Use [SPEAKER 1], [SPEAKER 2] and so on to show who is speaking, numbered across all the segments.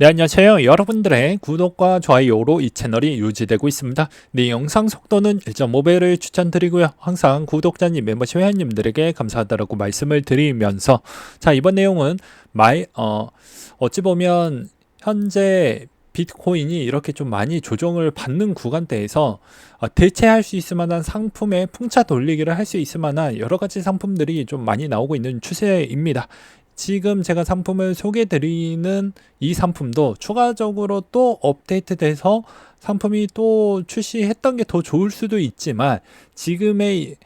[SPEAKER 1] 네, 안녕하세요. 여러분들의 구독과 좋아요로 이 채널이 유지되고 있습니다. 네, 영상 속도는 1.5배를 추천드리고요. 항상 구독자님, 멤버십 회원님들에게 감사하다라고 말씀을 드리면서, 자, 이번 내용은 어찌 보면 현재 비트코인이 이렇게 좀 많이 조정을 받는 구간대에서 대체할 수 있을 만한 상품의 풍차 돌리기를 할 수 있을 만한 여러 가지 상품들이 좀 많이 나오고 있는 추세입니다. 지금 제가 상품을 소개해 드리는 이 상품도 추가적으로 또 업데이트돼서 상품이 또 출시했던 게 더 좋을 수도 있지만, 지금의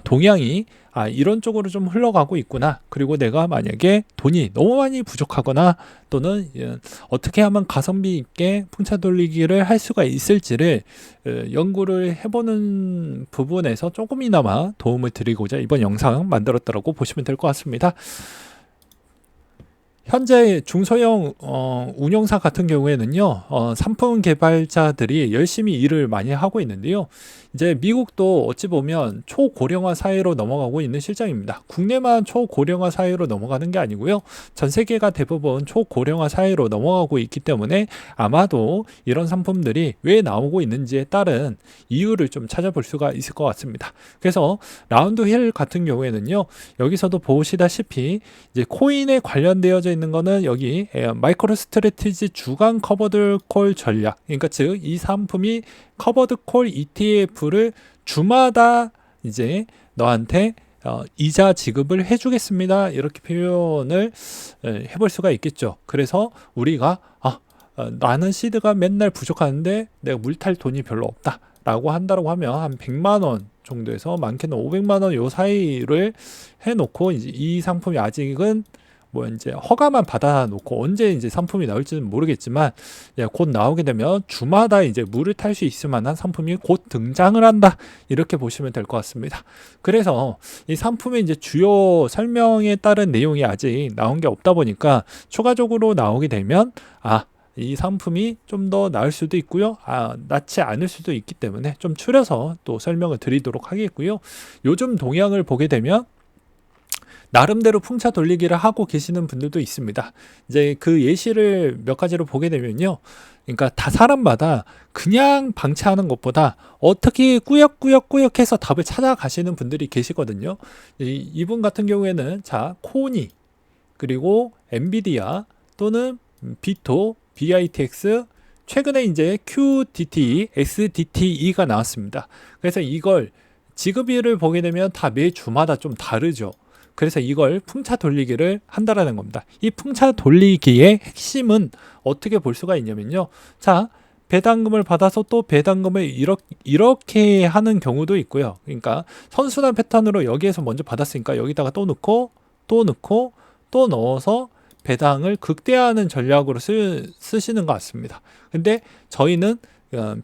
[SPEAKER 1] 동향이 이런 쪽으로 좀 흘러가고 있구나, 그리고 내가 만약에 돈이 너무 많이 부족하거나 또는 어떻게 하면 가성비 있게 풍차 돌리기를 할 수가 있을지를 연구를 해보는 부분에서 조금이나마 도움을 드리고자 이번 영상 만들었다고 보시면 될 것 같습니다. 현재 중소형 운영사 같은 경우에는요, 상품 개발자들이 열심히 일을 많이 하고 있는데요. 이제 미국도 어찌 보면 초고령화 사회로 넘어가고 있는 실정입니다. 국내만 초고령화 사회로 넘어가는 게 아니고요, 전 세계가 대부분 초고령화 사회로 넘어가고 있기 때문에 아마도 이런 상품들이 왜 나오고 있는지에 따른 이유를 좀 찾아볼 수가 있을 것 같습니다. 그래서 라운드 힐 같은 경우에는요, 여기서도 보시다시피 이제 코인에 관련되어져 있는 거는 여기 마이크로 스트래티지 주간 커버드 콜 전략, 그러니까 즉 이 상품이 커버드 콜 ETF를 주마다 이제 너한테 이자 지급을 해주겠습니다, 이렇게 표현을 해볼 수가 있겠죠. 그래서 우리가 나는 시드가 맨날 부족하는데 내가 물탈 돈이 별로 없다 라고 한다고 하면 한 100만원 정도에서 많게는 500만원 요 사이를 해놓고, 이제 이 상품이 아직은 뭐 이제 허가만 받아놓고 언제 이제 상품이 나올지는 모르겠지만, 곧 나오게 되면 주마다 이제 물을 탈 수 있을 만한 상품이 곧 등장을 한다, 이렇게 보시면 될 것 같습니다. 그래서 이 상품의 이제 주요 설명에 따른 내용이 아직 나온 게 없다 보니까 추가적으로 나오게 되면 이 상품이 좀 더 나을 수도 있고요, 낫지 않을 수도 있기 때문에 좀 추려서 또 설명을 드리도록 하겠고요. 요즘 동향을 보게 되면 나름대로 풍차 돌리기를 하고 계시는 분들도 있습니다. 이제 그 예시를 몇 가지로 보게 되면요, 그러니까 다 사람마다 그냥 방치하는 것보다 어떻게 꾸역꾸역 해서 답을 찾아가시는 분들이 계시거든요. 이분 같은 경우에는 코니, 그리고 엔비디아 또는 비토, BITX, 최근에 이제 QDT, XDTE가 나왔습니다. 그래서 이걸 지급일을 보게 되면 다 매 주마다 좀 다르죠. 그래서 이걸 풍차 돌리기를 한다라는 겁니다. 이 풍차 돌리기의 핵심은 어떻게 볼 수가 있냐면요, 배당금을 받아서 또 배당금을 이렇게 하는 경우도 있고요. 그러니까 선순환 패턴으로 여기에서 먼저 받았으니까 여기다가 또 넣고 또 넣고 또 넣어서 배당을 극대화하는 전략으로 쓰시는 것 같습니다. 근데 저희는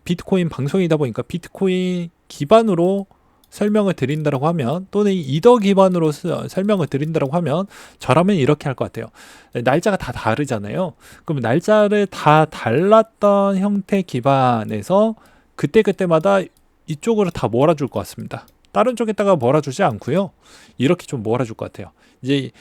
[SPEAKER 1] 비트코인 방송이다 보니까 비트코인 기반으로 설명을 드린다고 하면, 또는 이더 기반으로 설명을 드린다고 하면, 저라면 이렇게 할 것 같아요. 날짜가 다 다르잖아요. 그럼 날짜를 다 달랐던 형태 기반에서 그때그때마다 이쪽으로 다 몰아줄 것 같습니다. 다른 쪽에다가 몰아주지 않고요, 이렇게 좀 몰아줄 것 같아요. 이제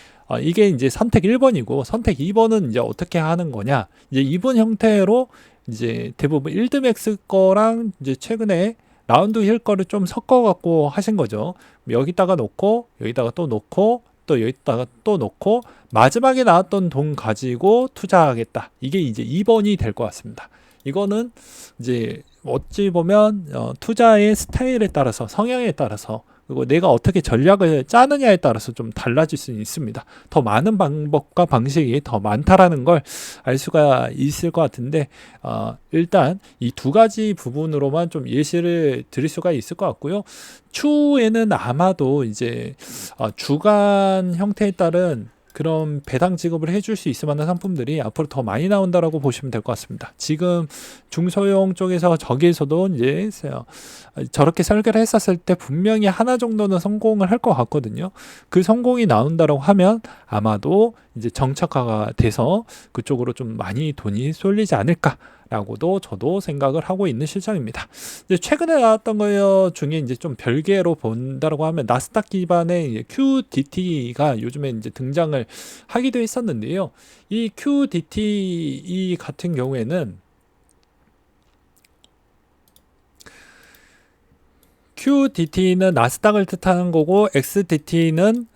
[SPEAKER 1] 이게 이제 선택 1번이고 선택 2번은 이제 어떻게 하는 거냐, 이제 이번 형태로 이제 대부분 1드맥스 거랑 이제 최근에 라운드 힐 거를 좀 섞어갖고 하신 거죠. 여기다가 놓고 여기다가 또 놓고 또 여기다가 또 놓고 마지막에 나왔던 돈 가지고 투자하겠다, 이게 이제 2번이 될 것 같습니다. 이거는 이제 어찌 보면 투자의 스타일에 따라서, 성향에 따라서, 그리고 내가 어떻게 전략을 짜느냐에 따라서 좀 달라질 수 있습니다. 더 많은 방법과 방식이 더 많다라는 걸 알 수가 있을 것 같은데, 일단 이 두 가지 부분으로만 좀 예시를 드릴 수가 있을 것 같고요. 추후에는 아마도 이제 주간 형태에 따른 그런 배당 지급을 해줄 수 있을 만한 상품들이 앞으로 더 많이 나온다라고 보시면 될 것 같습니다. 지금 중소형 쪽에서 저기에서도 이제 저렇게 설계를 했었을 때 분명히 하나 정도는 성공을 할 것 같거든요. 그 성공이 나온다라고 하면 아마도 이제 정착화가 돼서 그쪽으로 좀 많이 돈이 쏠리지 않을까 라고도 저도 생각을 하고 있는 실정입니다. 이제 최근에 나왔던 거 중에 이제 좀 별개로 본다라고 하면 나스닥 기반의 QDT가 요즘에 이제 등장을 하기도 했었는데요. 이 QDT 같은 경우에는 QDT는 나스닥을 뜻하는 거고 XDT는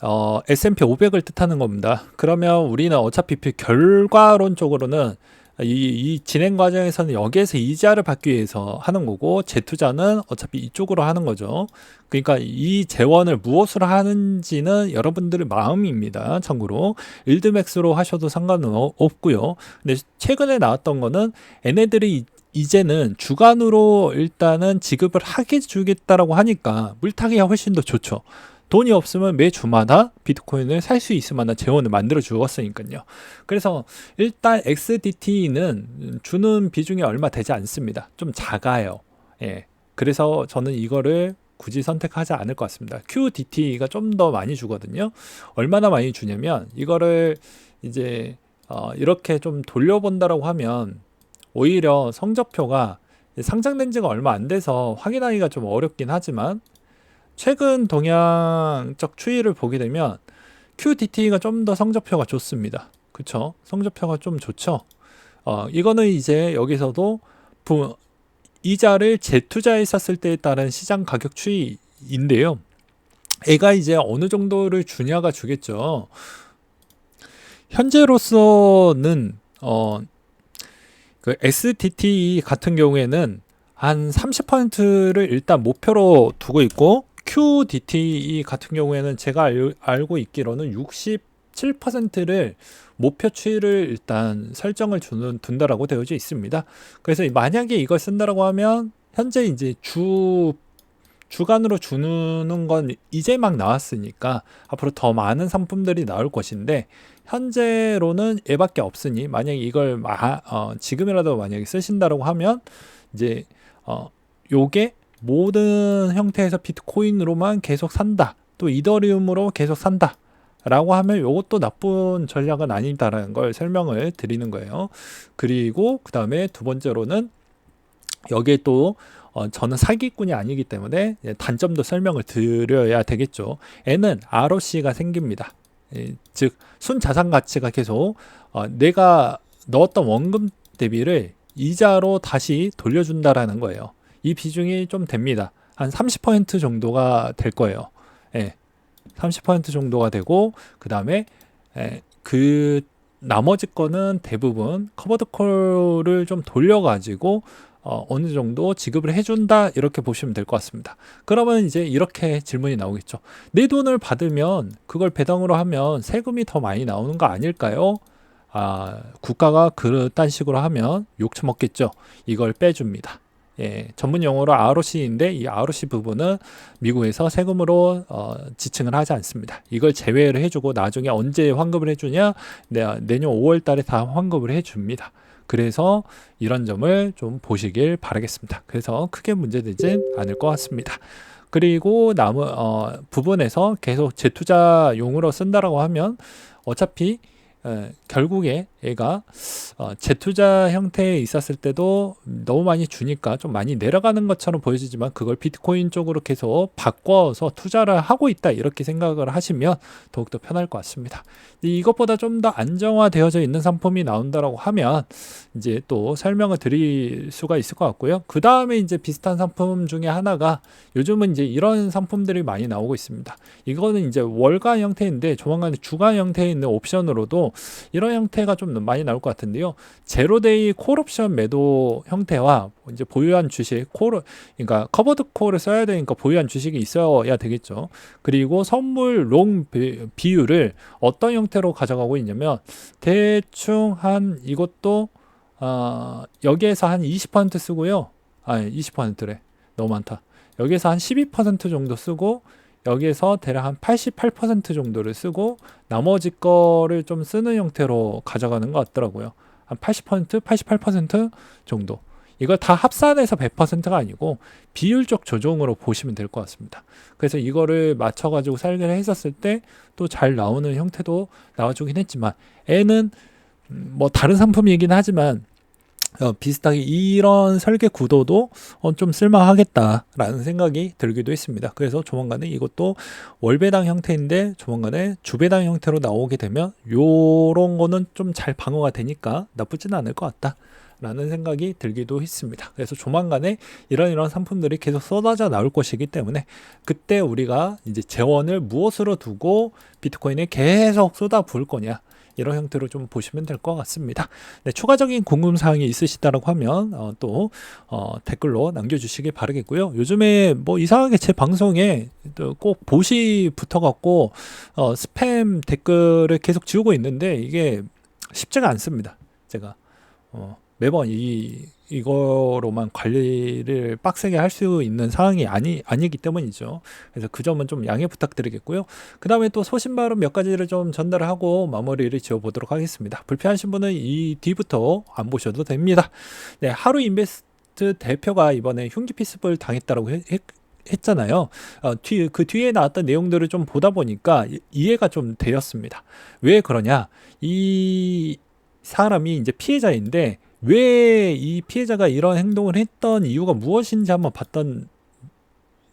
[SPEAKER 1] S&P 500을 뜻하는 겁니다. 그러면 우리는 어차피 결과론적으로는 이 진행 과정에서는 여기에서 이자를 받기 위해서 하는 거고 재투자는 어차피 이쪽으로 하는 거죠. 그러니까 이 재원을 무엇으로 하는지는 여러분들의 마음입니다. 참고로 일드맥스로 하셔도 상관은 없고요. 근데 최근에 나왔던 거는 얘네들이 이제는 주간으로 일단은 지급을 하게 주겠다라고 하니까 물타기가 훨씬 더 좋죠. 돈이 없으면 매주마다 비트코인을 살 수 있을 만한 재원을 만들어 주었으니까요. 그래서 일단 XDT는 주는 비중이 얼마 되지 않습니다. 좀 작아요. 예. 그래서 저는 이거를 굳이 선택하지 않을 것 같습니다. QDT가 좀 더 많이 주거든요. 얼마나 많이 주냐면 이거를 이제 이렇게 좀 돌려본다라고 하면 오히려 성적표가 상장된 지가 얼마 안 돼서 확인하기가 좀 어렵긴 하지만 최근 동향적 추이를 보게 되면 QDT가 좀 더 성적표가 좋습니다. 그쵸? 성적표가 좀 좋죠. 이거는 이제 여기서도 이자를 재투자했었을 때에 따른 시장 가격 추이인데요. 애가 이제 어느 정도를 주냐가 주겠죠. 현재로서는 그 SDT 같은 경우에는 한 30%를 일단 목표로 두고 있고 QDT 같은 경우에는 제가 알고 있기로는 67%를 목표 추이를 일단 설정을 둔다라고 되어져 있습니다. 그래서 만약에 이걸 쓴다라고 하면 현재 이제 주간으로 주는 건 이제 막 나왔으니까 앞으로 더 많은 상품들이 나올 것인데 현재로는 얘밖에 없으니 만약에 이걸 지금이라도 만약에 쓰신다라고 하면 이제 요게 모든 형태에서 비트코인으로만 계속 산다, 또 이더리움으로 계속 산다 라고 하면 요것도 나쁜 전략은 아니다라는 걸 설명을 드리는 거예요. 그리고 그 다음에 두 번째로는 여기에 또 저는 사기꾼이 아니기 때문에 단점도 설명을 드려야 되겠죠. N은 ROC가 생깁니다. 즉 순자산 가치가 계속 내가 넣었던 원금 대비를 이자로 다시 돌려준다라는 거예요. 이 비중이 좀 됩니다. 한 30% 정도가 될 거예요. 예, 30% 정도가 되고 그 다음에 그 나머지 거는 대부분 커버드 콜을 좀 돌려가지고 어느 정도 지급을 해준다 이렇게 보시면 될 것 같습니다. 그러면 이제 이렇게 질문이 나오겠죠. 내 돈을 받으면 그걸 배당으로 하면 세금이 더 많이 나오는 거 아닐까요? 국가가 그딴 식으로 하면 욕처먹겠죠. 이걸 빼줍니다. 예, 전문 용어로 ROC인데 이 ROC 부분은 미국에서 세금으로 지칭을 하지 않습니다. 이걸 제외를 해주고 나중에 언제 환급을 해주냐? 내년 5월 달에 다 환급을 해줍니다. 그래서 이런 점을 좀 보시길 바라겠습니다. 그래서 크게 문제되진 않을 것 같습니다. 그리고 남은 부분에서 계속 재투자용으로 쓴다라고 하면 어차피 결국에 얘가 재투자 형태에 있었을 때도 너무 많이 주니까 좀 많이 내려가는 것처럼 보여지지만 그걸 비트코인 쪽으로 계속 바꿔서 투자를 하고 있다 이렇게 생각을 하시면 더욱더 편할 것 같습니다. 이것보다 좀 더 안정화되어져 있는 상품이 나온다라고 하면 이제 또 설명을 드릴 수가 있을 것 같고요. 그 다음에 이제 비슷한 상품 중에 하나가 요즘은 이제 이런 상품들이 많이 나오고 있습니다. 이거는 이제 월간 형태인데 조만간 주간 형태에 있는 옵션으로도 이런 형태가 좀 많이 나올 것 같은데요. 제로데이 콜옵션 매도 형태와 이제 보유한 주식 그러니까 커버드 콜을 써야 되니까 보유한 주식이 있어야 되겠죠. 그리고 선물 롱 비율을 어떤 형태로 가져가고 있냐면 대충 한 이것도 여기에서 한 20% 쓰고요. 20%래. 너무 많다. 여기에서 한 12% 정도 쓰고 여기에서 대략 한 88% 정도를 쓰고 나머지 거를 좀 쓰는 형태로 가져가는 것 같더라고요. 한 80%, 88% 정도. 이걸 다 합산해서 100%가 아니고 비율적 조정으로 보시면 될 것 같습니다. 그래서 이거를 맞춰가지고 설계를 했었을 때 또 잘 나오는 형태도 나와주긴 했지만 N은 뭐 다른 상품이긴 하지만 비슷하게 이런 설계 구도도 좀 쓸만하겠다라는 생각이 들기도 했습니다. 그래서 조만간에 이것도 월배당 형태인데 조만간에 주배당 형태로 나오게 되면 요런 거는 좀 잘 방어가 되니까 나쁘지는 않을 것 같다 라는 생각이 들기도 했습니다. 그래서 조만간에 이런 상품들이 계속 쏟아져 나올 것이기 때문에 그때 우리가 이제 재원을 무엇으로 두고 비트코인에 계속 쏟아 부을 거냐, 이런 형태로 좀 보시면 될 것 같습니다. 네, 추가적인 궁금사항이 있으시다라고 하면 또 댓글로 남겨주시기 바라겠고요. 요즘에 뭐 이상하게 제 방송에 꼭 봇이 붙어갖고 스팸 댓글을 계속 지우고 있는데 이게 쉽지가 않습니다. 제가 매번 이거로만 관리를 빡세게 할 수 있는 상황이 아니기 때문이죠. 그래서 그 점은 좀 양해 부탁드리겠고요. 그 다음에 또 소신 발언 몇 가지를 좀 전달을 하고 마무리를 지어 보도록 하겠습니다. 불편하신 분은 이 뒤부터 안 보셔도 됩니다. 네, 하루 인베스트 대표가 이번에 흉기 피습을 당했다라고 했잖아요. 그 뒤에 나왔던 내용들을 좀 보다 보니까 이해가 좀 되었습니다. 왜 그러냐? 이 사람이 이제 피해자인데 왜 이 피해자가 이런 행동을 했던 이유가 무엇인지 한번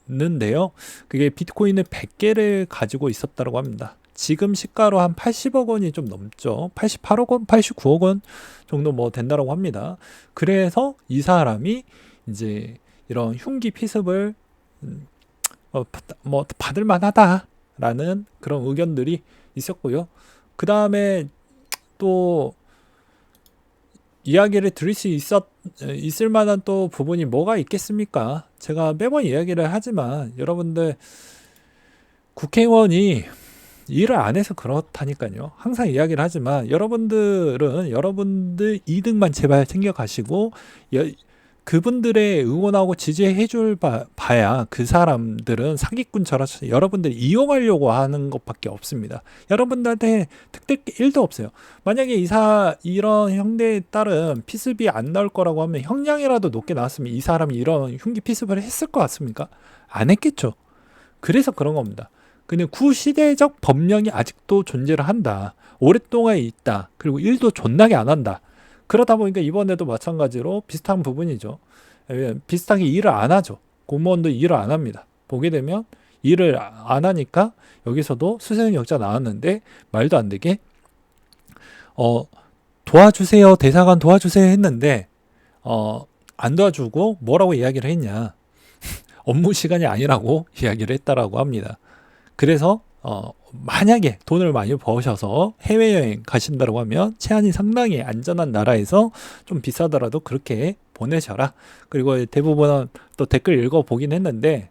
[SPEAKER 1] 봤는데요. 그게 비트코인을 100개를 가지고 있었다고 합니다. 지금 시가로 한 80억 원이 좀 넘죠. 88억 원, 89억 원 정도 뭐 된다고 합니다. 그래서 이 사람이 이제 이런 흉기 피습을 뭐 받을 만하다라는 그런 의견들이 있었고요. 그 다음에 또 이야기를 들을 수 있을 만한 또 부분이 뭐가 있겠습니까? 제가 매번 이야기를 하지만 여러분들 국회의원이 일을 안 해서 그렇다니까요. 항상 이야기를 하지만 여러분들은 여러분들 이득만 제발 챙겨가시고 그분들의 응원하고 지지해 줄 봐야 그 사람들은 사기꾼처럼 여러분들이 이용하려고 하는 것밖에 없습니다. 여러분들한테 득될 게 1도 없어요. 만약에 이런 형대에 따른 피습이 안 나올 거라고 하면 형량이라도 높게 나왔으면 이 사람이 이런 흉기 피습을 했을 것 같습니까? 안 했겠죠. 그래서 그런 겁니다. 근데 구시대적 법령이 아직도 존재를 한다. 오랫동안 있다. 그리고 일도 존나게 안 한다. 그러다 보니까 이번에도 마찬가지로 비슷한 부분이죠. 비슷하게 일을 안 하죠. 공무원도 일을 안 합니다. 보게 되면 일을 안 하니까 여기서도 수세역자 나왔는데 말도 안 되게 도와주세요, 대사관 도와주세요 했는데 안 도와주고 뭐라고 이야기를 했냐. 업무 시간이 아니라고 이야기를 했다라고 합니다. 그래서 만약에 돈을 많이 버셔서 해외여행 가신다고 하면 치안이 상당히 안전한 나라에서 좀 비싸더라도 그렇게 보내셔라. 그리고 대부분은 또 댓글 읽어보긴 했는데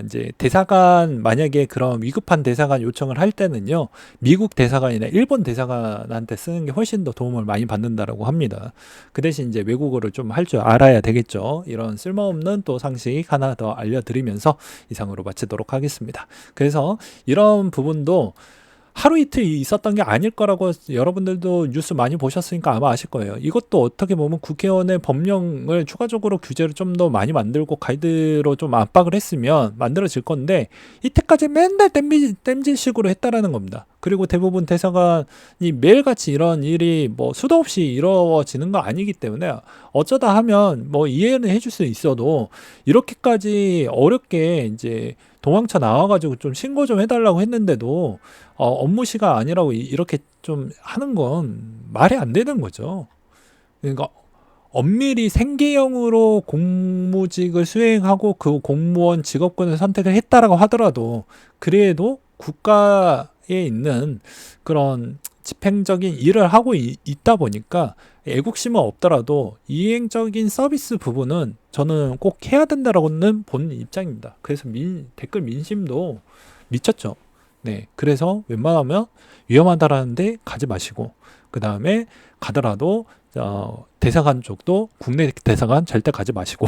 [SPEAKER 1] 이제 대사관 만약에 그런 위급한 대사관 요청을 할 때는요, 미국 대사관이나 일본 대사관한테 쓰는 게 훨씬 더 도움을 많이 받는다라고 합니다. 그 대신 이제 외국어를 좀 할 줄 알아야 되겠죠. 이런 쓸모없는 또 상식 하나 더 알려드리면서 이상으로 마치도록 하겠습니다. 그래서 이런 부분도 하루 이틀 있었던 게 아닐 거라고 여러분들도 뉴스 많이 보셨으니까 아마 아실 거예요. 이것도 어떻게 보면 국회의원의 법령을 추가적으로 규제를 좀 더 많이 만들고 가이드로 좀 압박을 했으면 만들어질 건데 이때까지 맨날 땜질식으로 했다라는 겁니다. 그리고 대부분 대사관이 매일같이 이런 일이 뭐 수도 없이 이루어지는 거 아니기 때문에 어쩌다 하면 뭐 이해는 해줄 수 있어도 이렇게까지 어렵게 이제 도망쳐 나와가지고 좀 신고 좀 해달라고 했는데도 업무 시간 아니라고 이렇게 좀 하는 건 말이 안 되는 거죠. 그러니까 엄밀히 생계형으로 공무직을 수행하고 그 공무원 직업군을 선택을 했다라고 하더라도 그래도 국가에 있는 그런 집행적인 일을 하고 있다 보니까 애국심은 없더라도 이행적인 서비스 부분은 저는 꼭 해야 된다라고는 보는 입장입니다. 그래서 댓글 민심도 미쳤죠. 네, 그래서 웬만하면 위험하다라는데 가지 마시고, 그 다음에 가더라도 대사관 쪽도 국내 대사관 절대 가지 마시고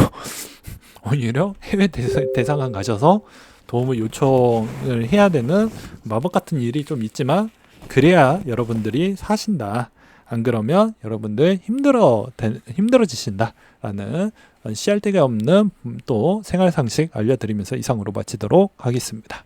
[SPEAKER 1] 오히려 해외 대사관 가셔서 도움을 요청을 해야 되는 마법 같은 일이 좀 있지만 그래야 여러분들이 사신다. 안 그러면 여러분들 힘들어지신다라는 씨알데기 없는 또 생활 상식 알려드리면서 이상으로 마치도록 하겠습니다.